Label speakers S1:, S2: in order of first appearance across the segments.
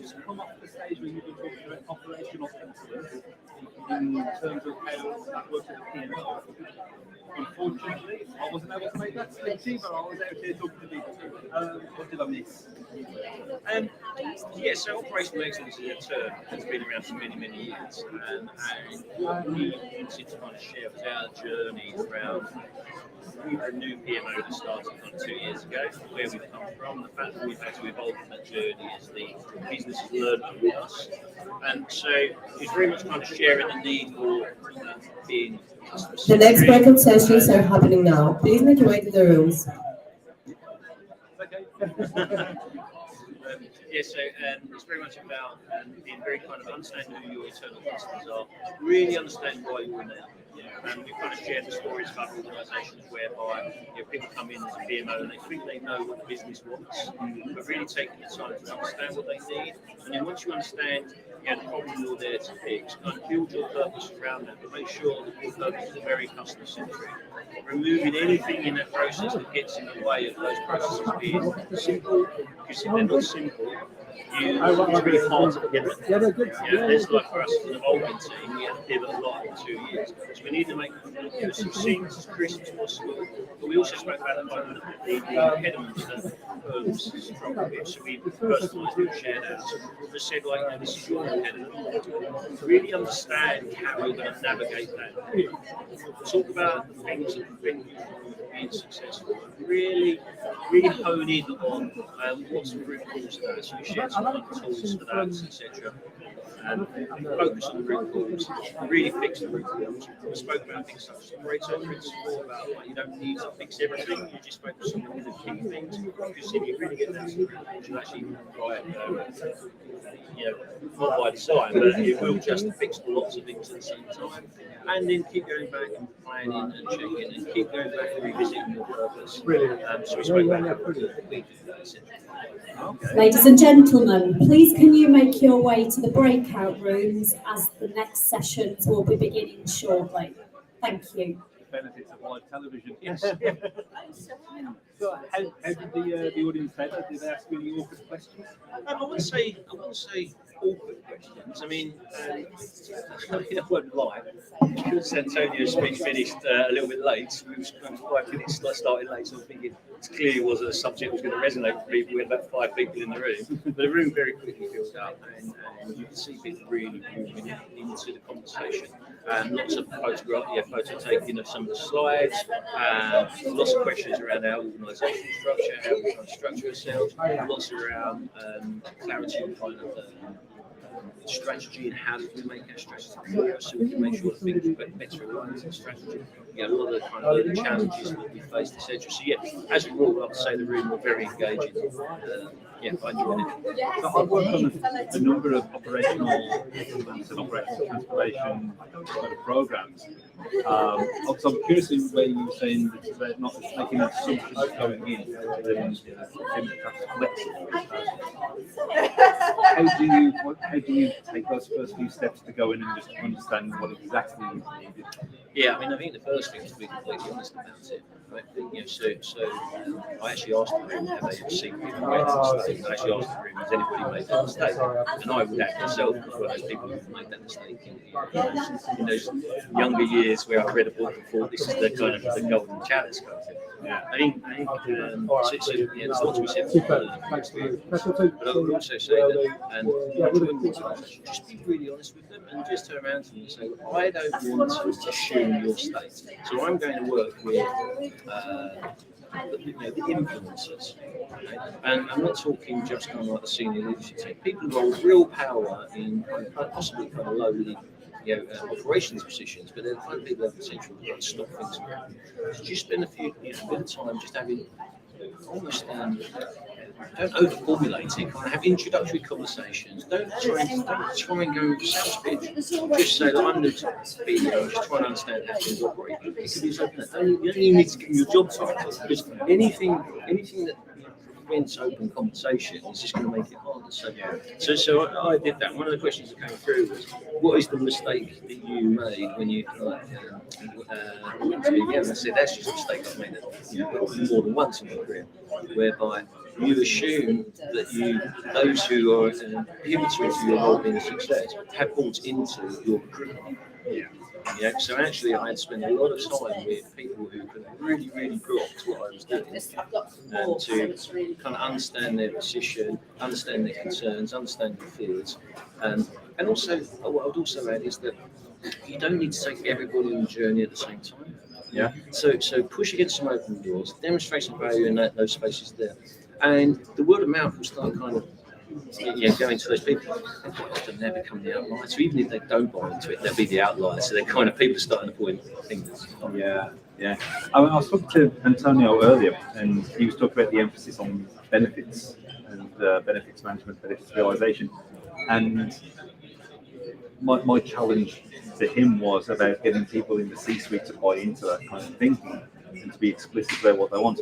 S1: just come off the stage when you've been talking about operational excellence in terms of how that works at the PMO. Unfortunately, I wasn't able to make that speech, but I was out here talking to people. What did I miss?
S2: So operational excellence is a term that's been around for many, many years. And what we wanted to kind of share was our journey around we were a new PMO that started 2 years ago, where we've come from, the fact that we've had to evolve in that journey as the business has learned from us. And so it's very much kind of sharing the need for being customer-centric.
S3: The next breakout sessions are happening now. Please make your way to the rooms.
S2: It's very much about being very kind of understanding who your internal customers are, really understanding why you're there. And we've kind of shared the stories of other organisations whereby people come in as a PMO and they think they know what the business wants, but really taking the time to understand what they need. And then once you understand the problem you're there to fix, kind of build your purpose around that, but make sure that your purpose is very customer-centric. Removing anything in that process that gets in the way of those processes being simple, because if they're not simple, it's really hard to pivot. It's like for us as an evolving team, we had to pivot a lot in 2 years. So we need to make succinct as crisp as possible. But we also spoke about the impediments that firms struggle with. So we personalised and shared out. We said, this is your impediment. Really understand how you're going to navigate that. Talk about the things that prevent you from being successful. Really hone in on what's the root cause of that. So we shared some tools for that, etc. And focus on the root cause, really fix the root cause. We spoke about things such as Pareto principle, about you don't need to fix everything, you just focus on the key things. Because if you really get down to the root cause, you actually drive, not by design, but it will just fix lots of things at the same time. And then keep going back and planning and checking, and keep going back and revisiting your purpose.
S1: Brilliant.
S2: So we spoke about that.
S3: Okay. Ladies and gentlemen, please can you make your way to the breakout rooms as the next sessions will be beginning shortly. Thank you.
S1: The benefits of live television. Yes. So how did the audience take that? Did they ask you any awkward questions?
S2: I wouldn't say awkward questions. I mean, I won't lie. Because Antonio's speech finished a little bit late, we was kind of 5 minutes started late, so I was thinking it clearly was a subject that was going to resonate with people. We had about 5 people in the room, but the room very quickly filled up, and you could see people really moving into the conversation. Lots of photo taking of some of the slides, lots of questions around our organisation structure, how we try to structure ourselves, lots around clarity and kind of strategy and how do we make our strategy clear so we can make sure that things are better aligned to the strategy. A lot of the kind of challenges that we faced, etc. So as a rule, I would say the room were very engaging. I enjoyed it.
S1: So I've worked on a number of operational excellence and operational transformation kind of programs. Also, I'm curious where you were saying that they're not making assumptions going in, then flexible. How do you take those first few steps to go in and just understand what exactly is needed?
S2: I think the first thing is to be completely honest about it. Right? I actually asked the room, have they ever seen me make a mistake? I actually asked the room, has anybody made that mistake? And I would act myself as one of those people who've made that mistake in those younger years where I read a book and thought this is the kind of the golden chalice kind of thing. I think there's lots we said, but I would also say that, just be really honest with them and just turn around to them and say, I don't want to assume your state. So I'm going to work with the influencers. Okay? And I'm not talking just kind of like the senior leadership team. People who hold real power in possibly kind of lowly operations positions, but they're the kind of people that have potential to stop things around. So just spend a bit of time just having almost don't over-formulate it. Kind of have introductory conversations. Don't try and go sales pitch. Just say, I'm the CEO. Just try and understand how things operate. It could be something that you don't even need to give them your job title, because anything that prevents open conversation is just going to make it harder. So I did that. One of the questions that came through was, what is the mistake that you made when you and I said, that's just a mistake I've made more than once in my career, whereby you assume that those who are pivotal to your well-being and success have bought into your recruitment. Yeah, so actually I had spent a lot of time with people who could really, really grok what I was doing, and to kind of understand their position, understand their concerns, understand their fears, and also what I would also add is that you don't need to take everybody on the journey at the same time.
S1: Yeah.
S2: So push against some open doors, demonstrate some value in those spaces there, and the word of mouth will start kind of going to those people. They quite often never become the outlier. So even if they don't buy into it, they'll be the outlier. So they're kind of people starting to point fingers.
S1: Yeah. I was talking to Antonio earlier, and he was talking about the emphasis on benefits and benefits management, benefits realization, and my challenge to him was about getting people in the C-suite to buy into that kind of thinking and to be explicit about what they want.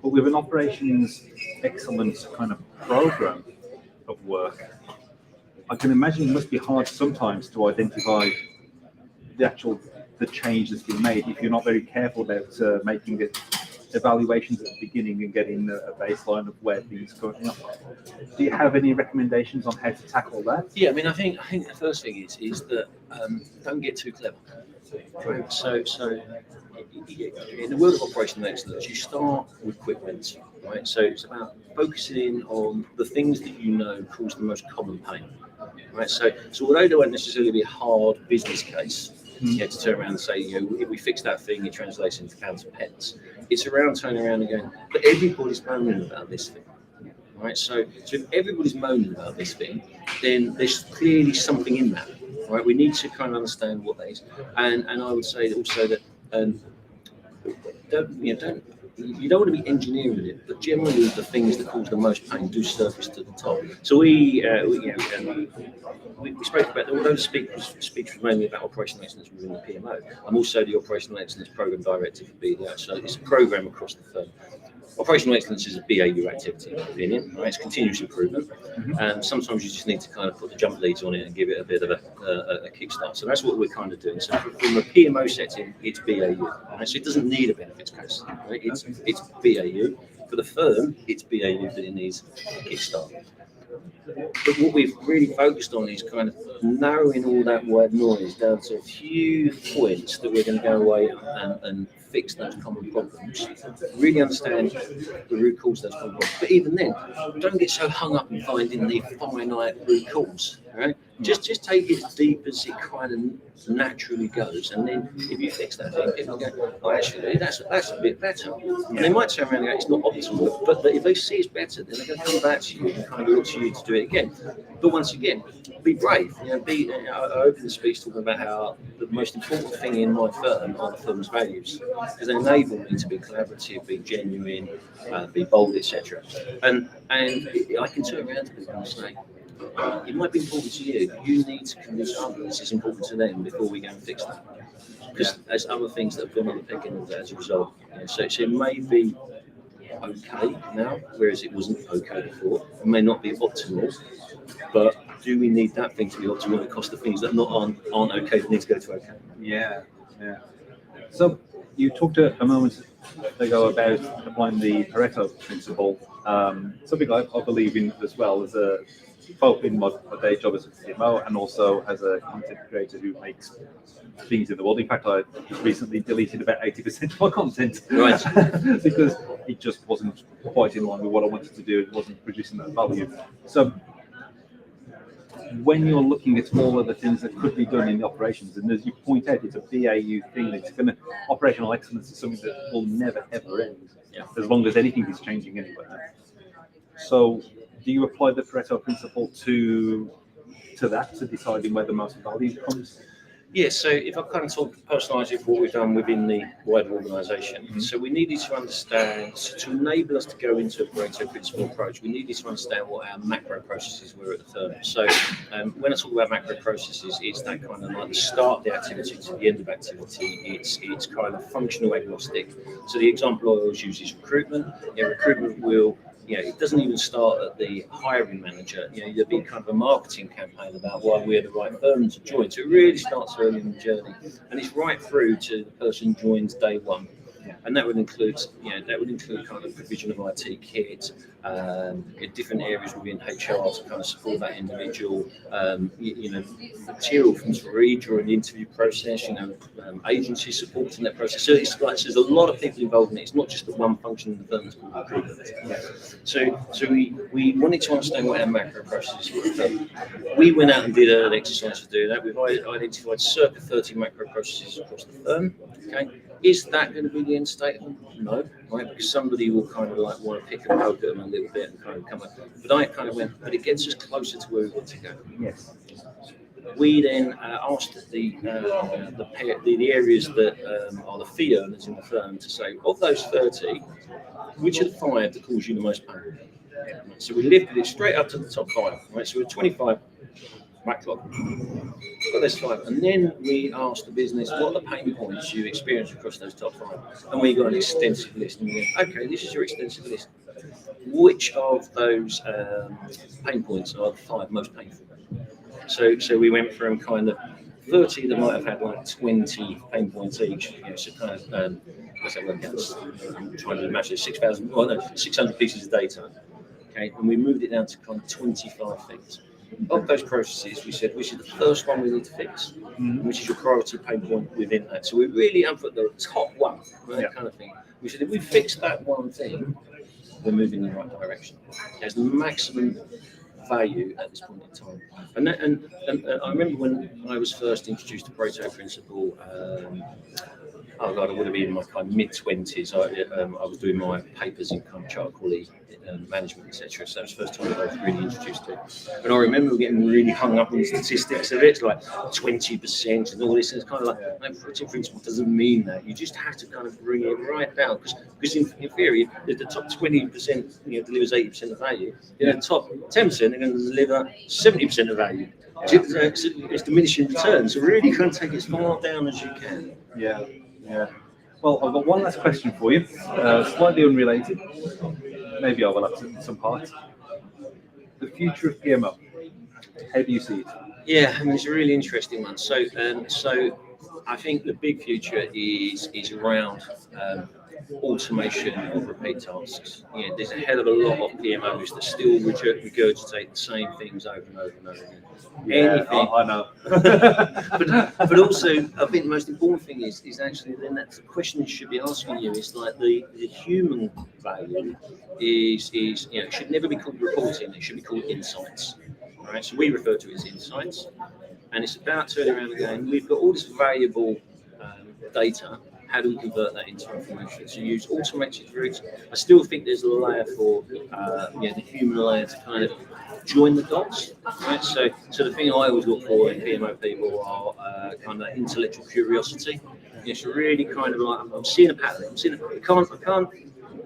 S1: But with an operations excellence kind of program of work, I can imagine it must be hard sometimes to identify the change that's been made if you're not very careful about making it evaluations at the beginning and getting a baseline of where things are going. Do you have any recommendations on how to tackle that?
S2: Yeah, I mean, I think the first thing is that don't get too clever. Right? So in the world of operational excellence, you start with quick wins, right? So it's about focusing on the things that you know cause the most common pain, right? So although there won't necessarily be a hard business case, to turn around and say, if we fix that thing, it translates into pounds and pence. It's around turning around and going, but everybody's moaning about this thing. Right, so if everybody's moaning about this thing, then there's clearly something in that. Right, we need to kind of understand what that is, and I would say also that you don't want to be engineering it, but generally the things that cause the most pain do surface to the top. So we spoke about, although the speech was mainly about operational excellence within the PMO, I'm also the operational excellence program director for BDO, so it's a program across the firm. Operational excellence is a BAU activity, in my opinion. Right? It's continuous improvement, and sometimes you just need to kind of put the jump leads on it and give it a bit of a kickstart. So that's what we're kind of doing. So from a PMO setting, it's BAU. Right? So it doesn't need a benefits case. Right? It's BAU. For the firm, it's BAU, but it needs a kickstart. But what we've really focused on is kind of narrowing all that white noise down to a few points that we're going to go away and fix those common problems. Really understand the root cause of those common problems. But even then, don't get so hung up in finding the finite root cause. Right? Just take it as deep as it kind of naturally goes, and then if you fix that thing, people go, "Oh, actually, that's a bit better." And they might turn around and go, "It's not optimal," but if they see it's better, then they're going to come back to you and kind of look to you to do it again. But once again, be brave. I opened the speech talking about how the most important thing in my firm are the firm's values, because they enable me to be collaborative, be genuine, be bold, etc. And I can turn around to people and say, it might be important to you. You need to convince others it's important to them before we go and fix that. Because there's other things that have gone on the picking of that as a result. So it may be okay now, whereas it wasn't okay before. It may not be optimal, but do we need that thing to be optimal at cost of things that aren't okay that need to go to okay?
S1: Yeah. So you talked a moment ago about applying the Pareto principle, something I believe in as well as both in my day job as a PMO and also as a content creator who makes things in the world. In fact, I recently deleted about 80% of my content,
S2: right?
S1: Because it just wasn't quite in line with what I wanted to do. It wasn't producing that value. So when you're looking at all of the things that could be done in the operations, and as you point out, it's a BAU thing. It's going to operational excellence is something that will never ever end, as long as anything is changing anyway. So, do you apply the Pareto principle to deciding where the most value comes?
S2: Yeah, so if I kind of personalise it for what we've done within the wider organisation, so we needed to understand, to enable us to go into a Pareto principle approach, we needed to understand what our macro processes were at the firm. So when I talk about macro processes, it's that kind of like the start of the activity to the end of activity. It's kind of functional agnostic. So the example I always use is recruitment. Recruitment will, it doesn't even start at the hiring manager. There'll be kind of a marketing campaign about why we're the right firm to join. So it really starts early in the journey, and it's right through to the person joins day one. And that would include, kind of provision of IT kit, different areas within HR to kind of support that individual, material from to read during the interview process, agency support in that process. So it's like, so there's a lot of people involved in it. It's not just the one function in the firm that's called recruitment. So we wanted to understand what our macro processes were. We went out and did an exercise to do that. We've identified circa 30 macro processes across the firm. Okay. Is that going to be the end state of them? No, right? Because somebody will kind of like want to pick and poke at them a little bit and kind of come up. But I kind of went, but it gets us closer to where we want to go.
S1: Yes.
S2: We then asked the areas that are the fee earners in the firm to say, of those 30, which are the 5 that cause you the most pain? So we lifted it straight up to the top 5. Right? So we're 25 backlog. Got those 5, and then we asked the business what are the pain points you experience across those top 5, and we got an extensive list. And we went, okay, this is your extensive list. Which of those pain points are the 5 most painful? So we went from kind of 30 that might have had like 20 pain points each. So kind of what's that work out? I'm trying to imagine 600 pieces of data. Okay, and we moved it down to kind of 25 things. Of those processes, we said, which is the first one we need to fix, which is your priority pain point within that. So we really put the top one, right, kind of thing. We said, if we fix that one thing, we're moving in the right direction. There's maximum value at this point in time. And I remember when I was first introduced to Pareto principle, I would have been in my kind of mid-20s. I was doing my papers in kind of charter quality management, etc. So that was the first time I was really introduced to it. And I remember getting really hung up on the statistics of it. It's like 20% and all this. And it's kind of like, no, Pareto principle doesn't mean that. You just have to kind of bring it right down. Because in theory, if the top 20% delivers 80% of value, the top 10% are going to deliver 70% of value. It's diminishing returns. So really kind of take it as far down as you can.
S1: Yeah. Well, I've got one last question for you, slightly unrelated. Maybe overlaps in some parts. The future of PMO. How do you see it?
S2: Yeah, I mean, it's a really interesting one. So I think the big future is around automation of repeat tasks. There's a hell of a lot of PMOs that still regurgitate the same things over and over and over again.
S1: Yeah, I know.
S2: but also, I think the most important thing is actually then that's the question you should be asking you is like the human value is it should never be called reporting. It should be called insights. Right? So we refer to it as insights, and it's about turning around and going, we've got all this valuable data. How do we convert that into information? So use automated routes. I still think there's a layer for the human layer to kind of join the dots. Right? So the thing I always look for in PMO people are kind of that intellectual curiosity. It's really kind of like I'm seeing a pattern.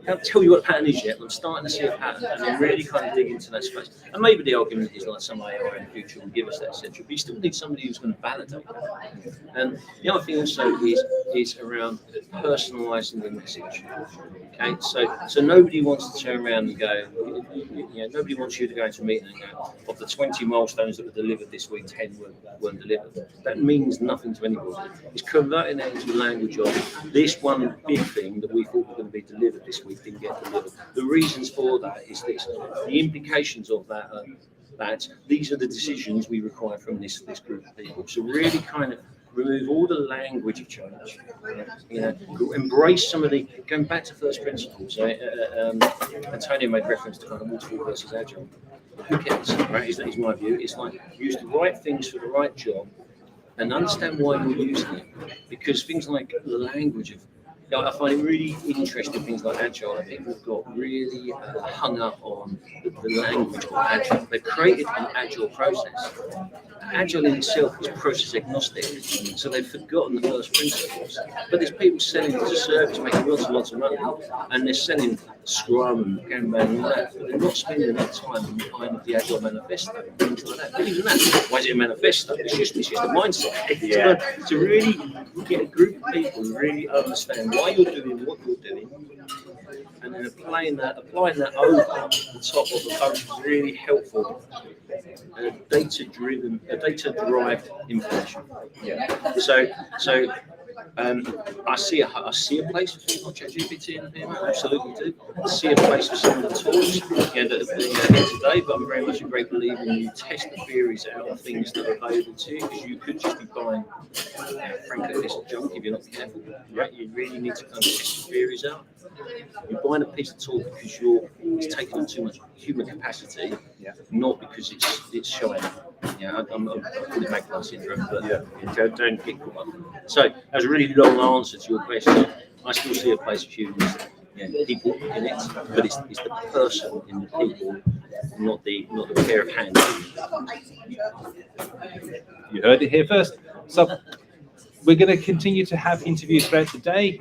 S2: I can't tell you what the pattern is yet, but I'm starting to see a pattern, and I'm really kind of digging into that space. And maybe the argument is like some AI in the future will give us that, etc. But you still need somebody who's going to validate that. And the other thing also is around personalising the message. Okay, so nobody wants to turn around and go, nobody wants you to go into a meeting and go, of the 20 milestones that were delivered this week, 10 weren't delivered. That means nothing to anybody. It's converting that into the language of this one big thing that we thought were going to be delivered this week didn't get delivered. The reasons for that is this. The implications of that are that these are the decisions we require from this group of people. So really kind of remove all the language of change. Embrace some of the, going back to first principles. Antonio made reference to kind of waterfall versus agile. Who cares, right? That is my view. It's like use the right things for the right job and understand why you're using it. Because things like the language of, I find it really interesting, things like agile. I think we've got really hung up on the language of agile. They've created an agile process. Agile in itself is process agnostic, so they've forgotten the first principles. But there's people selling as a service, making lots and lots of money, and they're selling Scrum and Kanban and all that, but they're not spending enough time on kind of the Agile manifesto and things like that. But even that, why is it a manifesto? It's just a mindset.
S1: Yeah.
S2: To really get a group of people who really understand why you're doing what you're doing, and then applying that over the top of the function is really helpful. Data-derived information.
S1: Yeah.
S2: So I see a place for things like ChatGPT and PMO, absolutely do. I see a place for some of the tools that are here today, but I'm very much a great believer in you test the theories out of things that are available to you, because you could just be buying, frankly, this junk if you're not careful. Right? You really need to kind of test the theories out. You're buying a piece of tool because it's taking up too much human capacity, not because it's showing. I'm fully magpie syndrome, but don't get caught up. So that was a really long answer to your question. I still see a place for humans, people in it, but it's the person in the people, not the pair of hands.
S1: You heard it here first. So we're going to continue to have interviews throughout the day.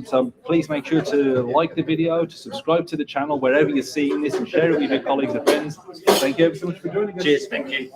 S1: So please make sure to like the video, to subscribe to the channel wherever you're seeing this, and share it with your colleagues and friends. Thank you ever so much for joining us.
S2: Cheers, thank you.